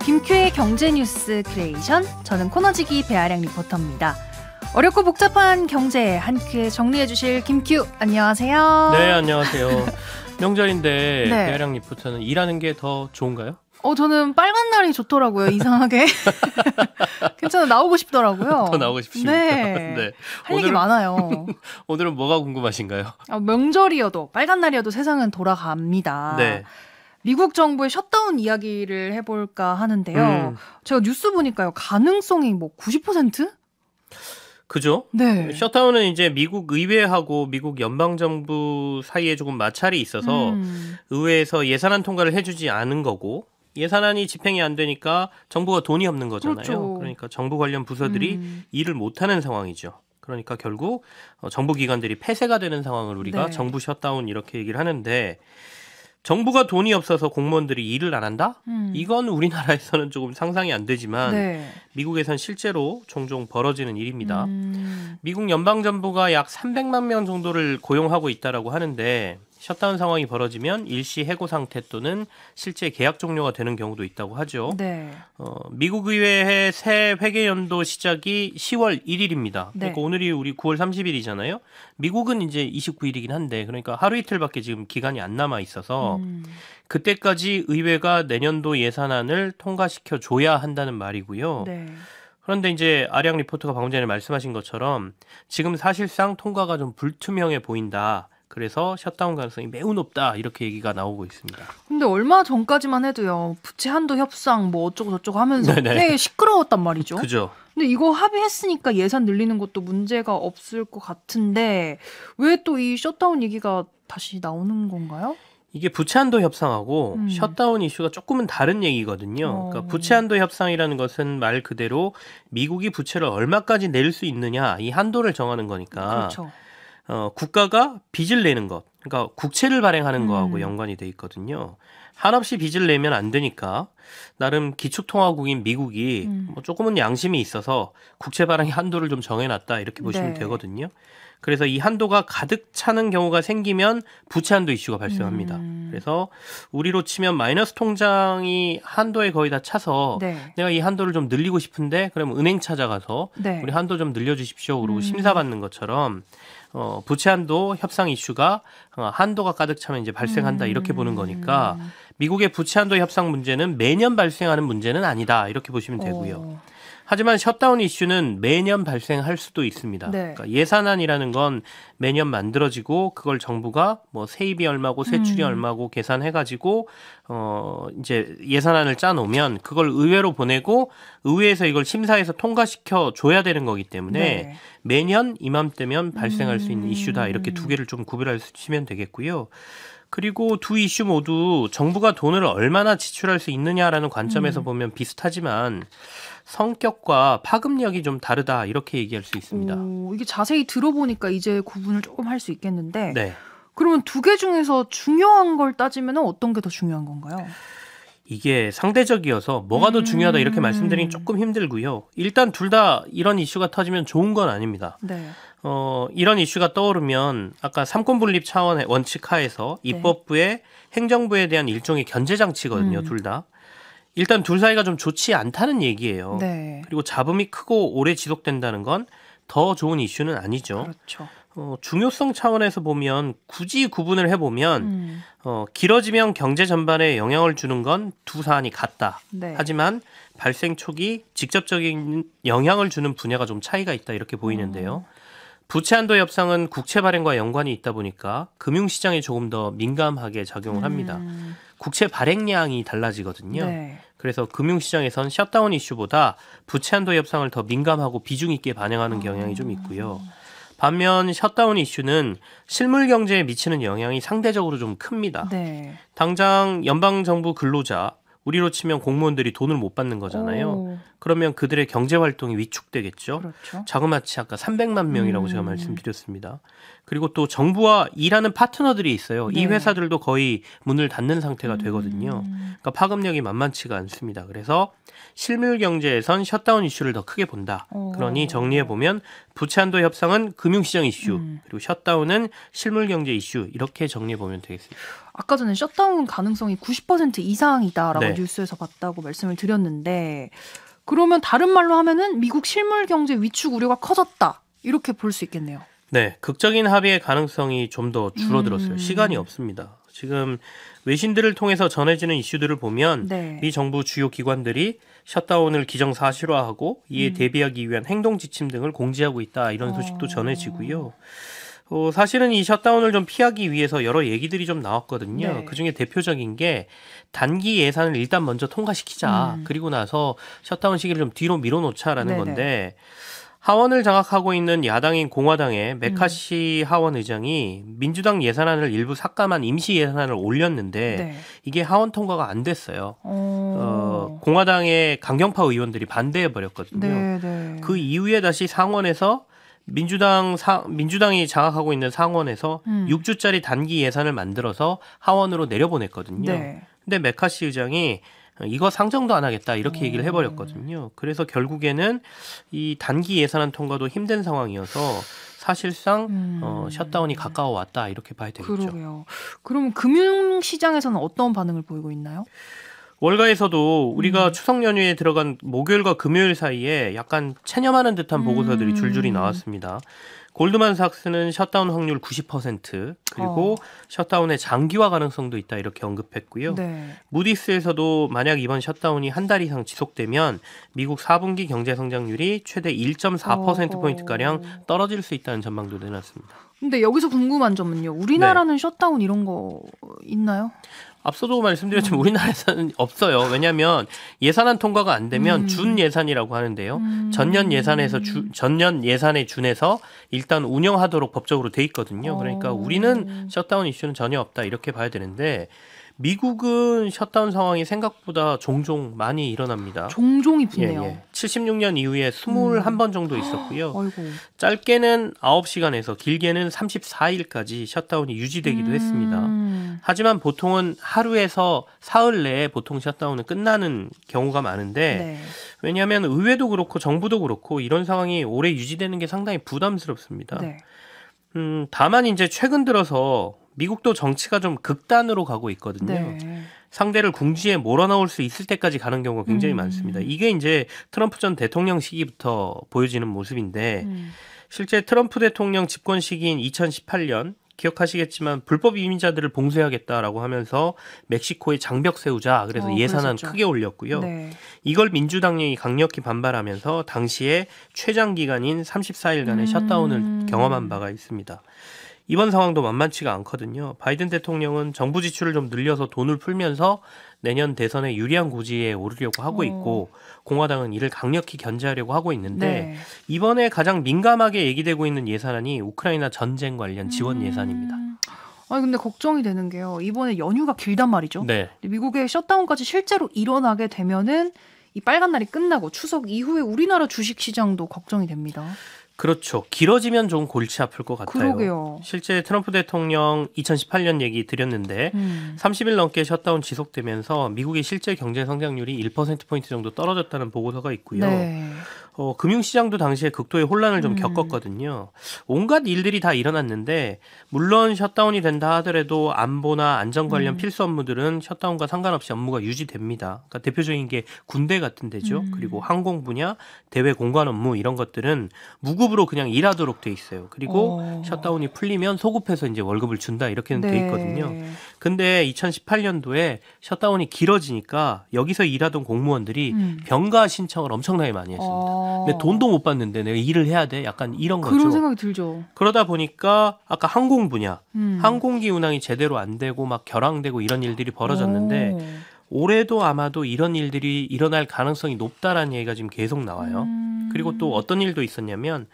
김큐의 경제뉴스 크리에이션, 저는 코너지기 배아량 리포터입니다. 어렵고 복잡한 경제 한 큐에 정리해 주실 김큐, 안녕하세요. 네, 안녕하세요. 명절인데 네. 배아량 리포터는 일하는 게 더 좋은가요? 저는 빨간 날이 좋더라고요. 이상하게. 괜찮아, 나오고 싶더라고요. 더 나오고 싶습니까? 네. 네. 할 얘기 많아요. 오늘은 뭐가 궁금하신가요? 명절이어도 빨간 날이어도 세상은 돌아갑니다. 네. 미국 정부의 셧다운 이야기를 해볼까 하는데요. 제가 뉴스 보니까요, 가능성이 뭐 90%? 그죠? 네. 셧다운은 이제 미국 의회하고 미국 연방정부 사이에 조금 마찰이 있어서 의회에서 예산안 통과를 해주지 않은 거고, 예산안이 집행이 안 되니까 정부가 돈이 없는 거잖아요. 그렇죠. 그러니까 정부 관련 부서들이 일을 못하는 상황이죠. 그러니까 결국 정부 기관들이 폐쇄가 되는 상황을 우리가 네. 정부 셧다운 이렇게 얘기를 하는데, 정부가 돈이 없어서 공무원들이 일을 안 한다? 이건 우리나라에서는 조금 상상이 안 되지만 네. 미국에선 실제로 종종 벌어지는 일입니다. 미국 연방정부가 약 300만 명 정도를 고용하고 있다라고 하는데, 셧다운 상황이 벌어지면 일시 해고 상태 또는 실제 계약 종료가 되는 경우도 있다고 하죠. 네. 미국 의회의 새 회계연도 시작이 10월 1일입니다. 네. 그러니까 오늘이 우리 9월 30일이잖아요. 미국은 이제 29일이긴 한데, 그러니까 하루 이틀밖에 지금 기간이 안 남아 있어서 그때까지 의회가 내년도 예산안을 통과시켜 줘야 한다는 말이고요. 네. 그런데 이제 아량 리포터가 방금 전에 말씀하신 것처럼 지금 사실상 통과가 좀 불투명해 보인다. 그래서 셧다운 가능성이 매우 높다, 이렇게 얘기가 나오고 있습니다. 근데 얼마 전까지만 해도요, 부채 한도 협상 뭐 어쩌고 저쩌고 하면서 네네. 꽤 시끄러웠단 말이죠. 그죠? 근데 이거 합의했으니까 예산 늘리는 것도 문제가 없을 것 같은데 왜 또 이 셧다운 얘기가 다시 나오는 건가요? 이게 부채한도 협상하고 셧다운 이슈가 조금은 다른 얘기거든요. 그러니까 부채한도 협상이라는 것은 말 그대로 미국이 부채를 얼마까지 낼 수 있느냐, 이 한도를 정하는 거니까. 그렇죠. 국가가 빚을 내는 것, 그러니까 국채를 발행하는 거하고 연관이 돼 있거든요. 한없이 빚을 내면 안 되니까 나름 기축통화국인 미국이 뭐 조금은 양심이 있어서 국채 발행의 한도를 좀 정해놨다, 이렇게 보시면 네. 되거든요. 그래서 이 한도가 가득 차는 경우가 생기면 부채 한도 이슈가 발생합니다. 그래서 우리로 치면 마이너스 통장이 한도에 거의 다 차서 네. 내가 이 한도를 좀 늘리고 싶은데, 그러면 은행 찾아가서 네. 우리 한도 좀 늘려주십시오, 그러고 심사받는 것처럼 부채 한도 협상 이슈가 한도가 가득 차면 이제 발생한다, 이렇게 보는 거니까 미국의 부채 한도 협상 문제는 매년 발생하는 문제는 아니다, 이렇게 보시면 되고요. 하지만 셧다운 이슈는 매년 발생할 수도 있습니다. 네. 그러니까 예산안이라는 건 매년 만들어지고 그걸 정부가 뭐 세입이 얼마고 세출이 얼마고 계산해가지고 이제 예산안을 짜놓으면 그걸 의회로 보내고 의회에서 이걸 심사해서 통과시켜 줘야 되는 거기 때문에 네. 매년 이맘때면 발생할 수 있는 이슈다, 이렇게 두 개를 좀 구별하시면 되겠고요. 그리고 두 이슈 모두 정부가 돈을 얼마나 지출할 수 있느냐라는 관점에서 보면 비슷하지만 성격과 파급력이 좀 다르다, 이렇게 얘기할 수 있습니다. 이게 자세히 들어보니까 이제 구분을 조금 할 수 있겠는데 네. 그러면 두 개 중에서 중요한 걸 따지면 어떤 게 더 중요한 건가요? 이게 상대적이어서 뭐가 더 중요하다, 이렇게 말씀드리긴 조금 힘들고요. 일단 둘 다 이런 이슈가 터지면 좋은 건 아닙니다. 네. 이런 이슈가 떠오르면 아까 삼권분립 차원의 원칙 하에서 입법부의 행정부에 대한 일종의 견제장치거든요, 둘 다. 일단 둘 사이가 좀 좋지 않다는 얘기예요. 네. 그리고 잡음이 크고 오래 지속된다는 건 더 좋은 이슈는 아니죠. 그렇죠. 중요성 차원에서 보면 굳이 구분을 해보면 길어지면 경제 전반에 영향을 주는 건 두 사안이 같다. 네. 하지만 발생 초기 직접적인 영향을 주는 분야가 좀 차이가 있다, 이렇게 보이는데요. 부채 한도 협상은 국채 발행과 연관이 있다 보니까 금융시장에 조금 더 민감하게 작용을 합니다. 국채 발행량이 달라지거든요. 네. 그래서 금융시장에선 셧다운 이슈보다 부채 한도 협상을 더 민감하고 비중 있게 반영하는 경향이 좀 있고요. 반면 셧다운 이슈는 실물 경제에 미치는 영향이 상대적으로 좀 큽니다. 네. 당장 연방정부 근로자, 우리로 치면 공무원들이 돈을 못 받는 거잖아요. 그러면 그들의 경제활동이 위축되겠죠. 그렇죠. 자그마치 아까 300만 명이라고 제가 말씀드렸습니다. 그리고 또 정부와 일하는 파트너들이 있어요. 네. 이 회사들도 거의 문을 닫는 상태가 되거든요. 그러니까 파급력이 만만치가 않습니다. 그래서 실물 경제에선 셧다운 이슈를 더 크게 본다. 그러니 정리해보면 부채 한도 협상은 금융시장 이슈, 그리고 셧다운은 실물 경제 이슈, 이렇게 정리해보면 되겠습니다. 아까 전에 셧다운 가능성이 90% 이상이다라고 네. 뉴스에서 봤다고 말씀을 드렸는데 그러면 다른 말로 하면은 미국 실물 경제 위축 우려가 커졌다. 이렇게 볼 수 있겠네요. 네, 극적인 합의의 가능성이 좀 더 줄어들었어요. 시간이 없습니다. 지금 외신들을 통해서 전해지는 이슈들을 보면 네. 미 정부 주요 기관들이 셧다운을 기정사실화하고 이에 대비하기 위한 행동 지침 등을 공지하고 있다. 이런 소식도 전해지고요. 사실은 이 셧다운을 좀 피하기 위해서 여러 얘기들이 좀 나왔거든요. 네. 그중에 대표적인 게 단기 예산을 일단 먼저 통과시키자. 그리고 나서 셧다운 시기를 좀 뒤로 밀어놓자라는 네네. 건데 하원을 장악하고 있는 야당인 공화당의 메카시 하원 의장이 민주당 예산안을 일부 삭감한 임시 예산안을 올렸는데 네. 이게 하원 통과가 안 됐어요. 공화당의 강경파 의원들이 반대해 버렸거든요. 네, 네. 그 이후에 다시 상원에서 민주당이 장악하고 있는 상원에서 6주짜리 단기 예산을 만들어서 하원으로 내려보냈거든요. 네. 근데 메카시 의장이 이거 상정도 안 하겠다 이렇게 얘기를 해버렸거든요. 그래서 결국에는 이 단기 예산안 통과도 힘든 상황이어서 사실상 셧다운이 가까워 왔다 이렇게 봐야 되겠죠. 그러게요. 그럼 금융시장에서는 어떤 반응을 보이고 있나요? 월가에서도 우리가 추석 연휴에 들어간 목요일과 금요일 사이에 약간 체념하는 듯한 보고서들이 줄줄이 나왔습니다. 골드만삭스는 셧다운 확률 90% 그리고 셧다운의 장기화 가능성도 있다 이렇게 언급했고요. 네. 무디스에서도 만약 이번 셧다운이 한 달 이상 지속되면 미국 4분기 경제 성장률이 최대 1.4%포인트가량 떨어질 수 있다는 전망도 내놨습니다. 근데 여기서 궁금한 점은요. 우리나라는 셧다운 이런 거 있나요? 앞서도 말씀드렸지만 우리나라에서는 없어요. 왜냐하면 예산안 통과가 안 되면 준 예산이라고 하는데요. 전년 예산에 준해서 일단 운영하도록 법적으로 돼 있거든요. 그러니까 우리는 셧다운 이슈는 전혀 없다 이렇게 봐야 되는데 미국은 셧다운 상황이 생각보다 종종 많이 일어납니다. 종종이 붙네요. 76년 이후에 21번 정도 있었고요. 아이고. 짧게는 9시간에서 길게는 34일까지 셧다운이 유지되기도 했습니다. 하지만 보통은 하루에서 사흘 내에 보통 셧다운은 끝나는 경우가 많은데 네. 왜냐하면 의회도 그렇고 정부도 그렇고 이런 상황이 오래 유지되는 게 상당히 부담스럽습니다. 네. 다만 이제 최근 들어서 미국도 정치가 좀 극단으로 가고 있거든요. 네. 상대를 궁지에 몰아넣을 수 있을 때까지 가는 경우가 굉장히 많습니다. 이게 이제 트럼프 전 대통령 시기부터 보여지는 모습인데 실제 트럼프 대통령 집권 시기인 2018년 기억하시겠지만 불법 이민자들을 봉쇄하겠다라고 하면서 멕시코에 장벽 세우자 그래서 예산안 그랬었죠. 크게 올렸고요. 네. 이걸 민주당이 강력히 반발하면서 당시에 최장 기간인 34일간의 셧다운을 경험한 바가 있습니다. 이번 상황도 만만치가 않거든요. 바이든 대통령은 정부 지출을 좀 늘려서 돈을 풀면서 내년 대선에 유리한 고지에 오르려고 하고 있고 공화당은 이를 강력히 견제하려고 하고 있는데 네. 이번에 가장 민감하게 얘기되고 있는 예산안이 우크라이나 전쟁 관련 지원 예산입니다. 아니 근데 걱정이 되는 게요. 이번에 연휴가 길단 말이죠. 네. 미국의 셧다운까지 실제로 일어나게 되면은 이 빨간 날이 끝나고 추석 이후에 우리나라 주식 시장도 걱정이 됩니다. 그렇죠. 길어지면 좀 골치 아플 것 같아요. 그러게요. 실제 트럼프 대통령 2018년 얘기 드렸는데 30일 넘게 셧다운 지속되면서 미국의 실제 경제 성장률이 1%포인트 정도 떨어졌다는 보고서가 있고요. 네. 금융시장도 당시에 극도의 혼란을 좀 겪었거든요. 온갖 일들이 다 일어났는데 물론 셧다운이 된다 하더라도 안보나 안전 관련 필수 업무들은 셧다운과 상관없이 업무가 유지됩니다. 그러니까 대표적인 게 군대 같은 데죠. 그리고 항공 분야, 대외 공관 업무 이런 것들은 무급으로 그냥 일하도록 돼 있어요. 그리고 셧다운이 풀리면 소급해서 이제 월급을 준다 이렇게는 돼 있거든요. 근데 2018년도에 셧다운이 길어지니까 여기서 일하던 공무원들이 병가 신청을 엄청나게 많이 했습니다. 근데 돈도 못 받는데 내가 일을 해야 돼? 약간 이런 거죠. 그런 생각이 들죠. 그러다 보니까 아까 항공 분야, 항공기 운항이 제대로 안 되고 막 결항되고 이런 일들이 벌어졌는데 올해도 아마도 이런 일들이 일어날 가능성이 높다라는 얘기가 지금 계속 나와요. 그리고 또 어떤 일도 있었냐면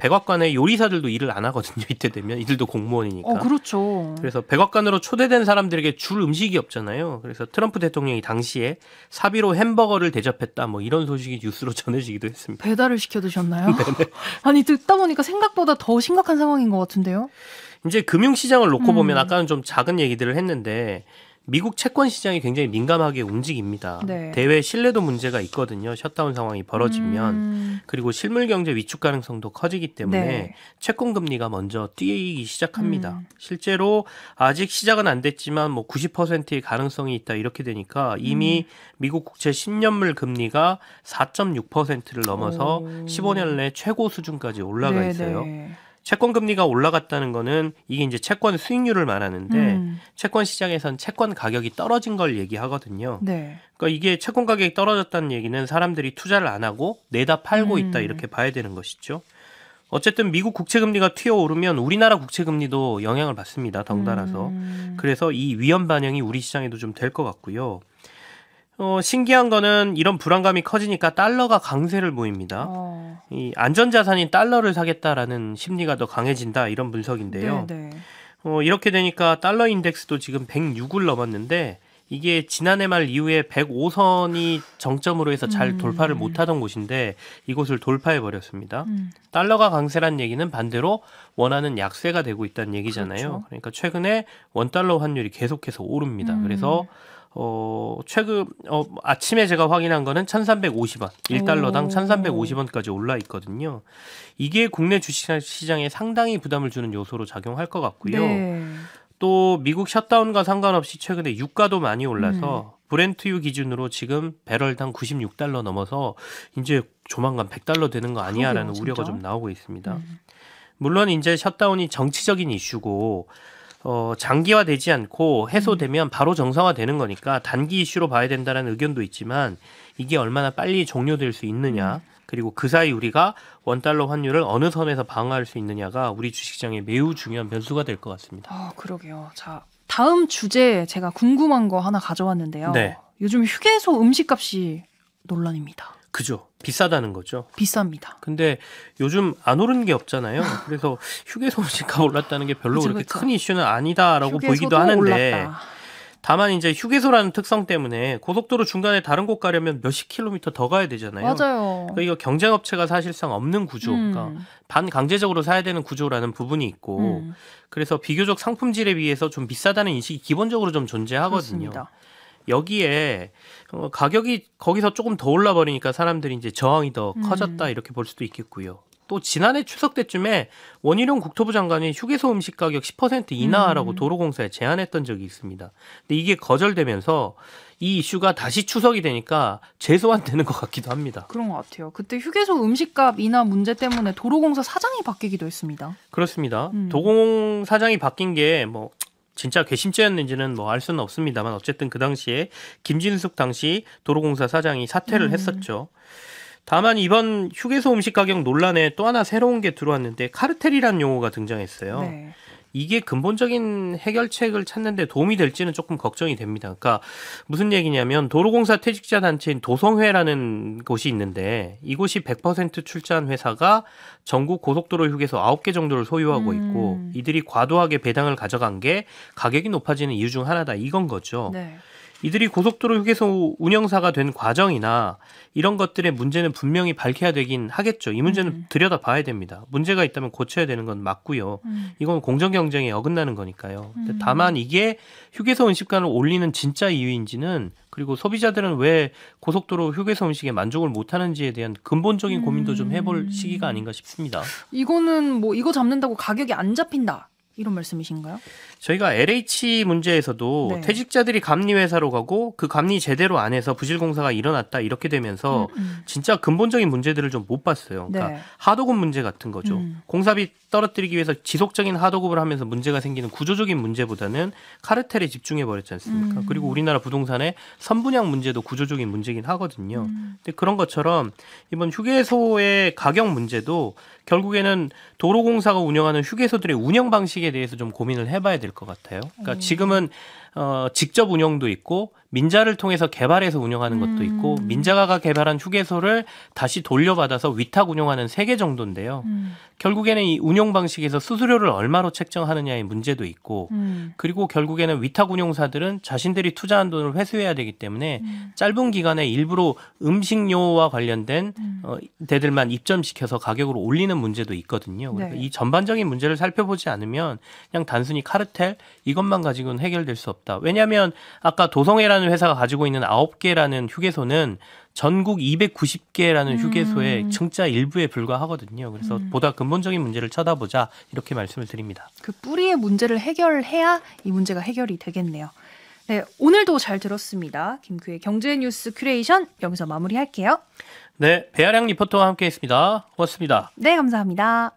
백악관의 요리사들도 일을 안 하거든요. 이때 되면 이들도 공무원이니까. 그렇죠. 그래서 백악관으로 초대된 사람들에게 줄 음식이 없잖아요. 그래서 트럼프 대통령이 당시에 사비로 햄버거를 대접했다 뭐 이런 소식이 뉴스로 전해지기도 했습니다. 배달을 시켜 드셨나요? 아니 듣다 보니까 생각보다 더 심각한 상황인 것 같은데요. 이제 금융시장을 놓고 보면 아까는 좀 작은 얘기들을 했는데 미국 채권 시장이 굉장히 민감하게 움직입니다. 네. 대외 신뢰도 문제가 있거든요. 셧다운 상황이 벌어지면. 그리고 실물 경제 위축 가능성도 커지기 때문에 네. 채권 금리가 먼저 뛰기 시작합니다. 실제로 아직 시작은 안 됐지만 뭐 90%의 가능성이 있다 이렇게 되니까 이미 미국 국채 10년물 금리가 4.6%를 넘어서 15년 내 최고 수준까지 올라가 있어요. 네. 채권 금리가 올라갔다는 거는 이게 이제 채권 수익률을 말하는데 채권 시장에선 채권 가격이 떨어진 걸 얘기하거든요. 네. 그러니까 이게 채권 가격이 떨어졌다는 얘기는 사람들이 투자를 안 하고 내다 팔고 있다 이렇게 봐야 되는 것이죠. 어쨌든 미국 국채 금리가 튀어오르면 우리나라 국채 금리도 영향을 받습니다. 덩달아서. 그래서 이 위험 반영이 우리 시장에도 좀 될 것 같고요. 신기한 거는 이런 불안감이 커지니까 달러가 강세를 보입니다. 이 안전자산인 달러를 사겠다라는 심리가 더 강해진다 이런 분석인데요. 네. 이렇게 되니까 달러 인덱스도 지금 106을 넘었는데 이게 지난해 말 이후에 105선이 정점으로 해서 잘 돌파를 못하던 곳인데 이곳을 돌파해 버렸습니다. 달러가 강세란 얘기는 반대로 원화는 약세가 되고 있다는 얘기잖아요. 그렇죠. 그러니까 최근에 원달러 환율이 계속해서 오릅니다. 그래서 최근 아침에 제가 확인한 거는 1,350원, 1달러당 1,350원까지 올라 있거든요. 이게 국내 주식시장에 상당히 부담을 주는 요소로 작용할 것 같고요. 네. 또 미국 셧다운과 상관없이 최근에 유가도 많이 올라서 브렌트유 기준으로 지금 배럴당 96달러 넘어서 이제 조만간 100달러 되는 거 아니야라는 그러게요, 우려가 진짜. 좀 나오고 있습니다. 물론 이제 셧다운이 정치적인 이슈고 장기화되지 않고 해소되면 바로 정상화되는 거니까 단기 이슈로 봐야 된다는 의견도 있지만 이게 얼마나 빨리 종료될 수 있느냐 그리고 그 사이 우리가 원달러 환율을 어느 선에서 방어할 수 있느냐가 우리 주식시장에 매우 중요한 변수가 될 것 같습니다. 그러게요. 자, 다음 주제 제가 궁금한 거 하나 가져왔는데요. 네. 요즘 휴게소 음식값이 논란입니다. 그죠? 비싸다는 거죠. 비쌉니다. 근데 요즘 안 오르는 게 없잖아요. 그래서 휴게소 음식값 올랐다는 게 별로 그렇게 큰 이슈는 아니다라고 보이기도 하는데 올랐다. 다만 이제 휴게소라는 특성 때문에 고속도로 중간에 다른 곳 가려면 몇십 킬로미터 더 가야 되잖아요. 맞아요. 그러니까 이거 경쟁업체가 사실상 없는 구조, 그러니까 반강제적으로 사야 되는 구조라는 부분이 있고 그래서 비교적 상품질에 비해서 좀 비싸다는 인식이 기본적으로 좀 존재하거든요. 그렇습니다. 여기에 가격이 거기서 조금 더 올라 버리니까 사람들이 이제 저항이 더 커졌다 이렇게 볼 수도 있겠고요. 또 지난해 추석 때쯤에 원희룡 국토부 장관이 휴게소 음식 가격 10% 인하하라고 도로공사에 제안했던 적이 있습니다. 근데 이게 거절되면서 이 이슈가 다시 추석이 되니까 재소환되는 것 같기도 합니다. 그런 것 같아요. 그때 휴게소 음식값 인하 문제 때문에 도로공사 사장이 바뀌기도 했습니다. 그렇습니다. 도공 사장이 바뀐 게 뭐 진짜 괘씸죄였는지는 뭐 알 수는 없습니다만 어쨌든 그 당시에 김진숙 당시 도로공사 사장이 사퇴를 했었죠. 다만 이번 휴게소 음식 가격 논란에 또 하나 새로운 게 들어왔는데 카르텔이라는 용어가 등장했어요. 네. 이게 근본적인 해결책을 찾는 데 도움이 될지는 조금 걱정이 됩니다. 그러니까 무슨 얘기냐면 도로공사 퇴직자 단체인 도성회라는 곳이 있는데 이곳이 100% 출자한 회사가 전국 고속도로 휴게소 9개 정도를 소유하고 있고 이들이 과도하게 배당을 가져간 게 가격이 높아지는 이유 중 하나다 이건 거죠. 네. 이들이 고속도로 휴게소 운영사가 된 과정이나 이런 것들의 문제는 분명히 밝혀야 되긴 하겠죠. 이 문제는 들여다봐야 됩니다. 문제가 있다면 고쳐야 되는 건 맞고요. 이건 공정 경쟁에 어긋나는 거니까요. 근데 다만 이게 휴게소 음식값을 올리는 진짜 이유인지는 그리고 소비자들은 왜 고속도로 휴게소 음식에 만족을 못하는지에 대한 근본적인 고민도 좀 해볼 시기가 아닌가 싶습니다. 이거는 뭐 이거 잡는다고 가격이 안 잡힌다. 이런 말씀이신가요? 저희가 LH 문제에서도 네. 퇴직자들이 감리회사로 가고 그 감리 제대로 안 해서 부실공사가 일어났다 이렇게 되면서 진짜 근본적인 문제들을 좀 못 봤어요. 그러니까 네. 하도급 문제 같은 거죠. 공사비 떨어뜨리기 위해서 지속적인 하도급을 하면서 문제가 생기는 구조적인 문제보다는 카르텔에 집중해 버렸지 않습니까? 그리고 우리나라 부동산의 선분양 문제도 구조적인 문제긴 하거든요. 근데 그런 것처럼 이번 휴게소의 가격 문제도 결국에는 도로공사가 운영하는 휴게소들의 운영 방식에 대해서 좀 고민을 해봐야 될 것 같아요. 그러니까 지금은 직접 운영도 있고 민자를 통해서 개발해서 운영하는 것도 있고 민자가 개발한 휴게소를 다시 돌려받아서 위탁 운영하는 3개 정도인데요. 결국에는 이 운영 방식에서 수수료를 얼마로 책정하느냐의 문제도 있고 그리고 결국에는 위탁 운용사들은 자신들이 투자한 돈을 회수해야 되기 때문에 짧은 기간에 일부러 음식료와 관련된 데들만 입점시켜서 가격을 올리는 문제도 있거든요. 그러니까 이 전반적인 문제를 살펴보지 않으면 그냥 단순히 카르텔 이것만 가지고는 해결될 수 없다. 왜냐하면 아까 도성회라는 회사가 가지고 있는 9개라는 휴게소는 전국 290개라는 휴게소의 증자 일부에 불과하거든요. 그래서 보다 근본적인 문제를 쳐다보자 이렇게 말씀을 드립니다. 그 뿌리의 문제를 해결해야 이 문제가 해결이 되겠네요. 네, 오늘도 잘 들었습니다. 김큐의 경제뉴스 큐레이션 여기서 마무리할게요. 네, 배아량 리포터와 함께했습니다. 고맙습니다. 네, 감사합니다.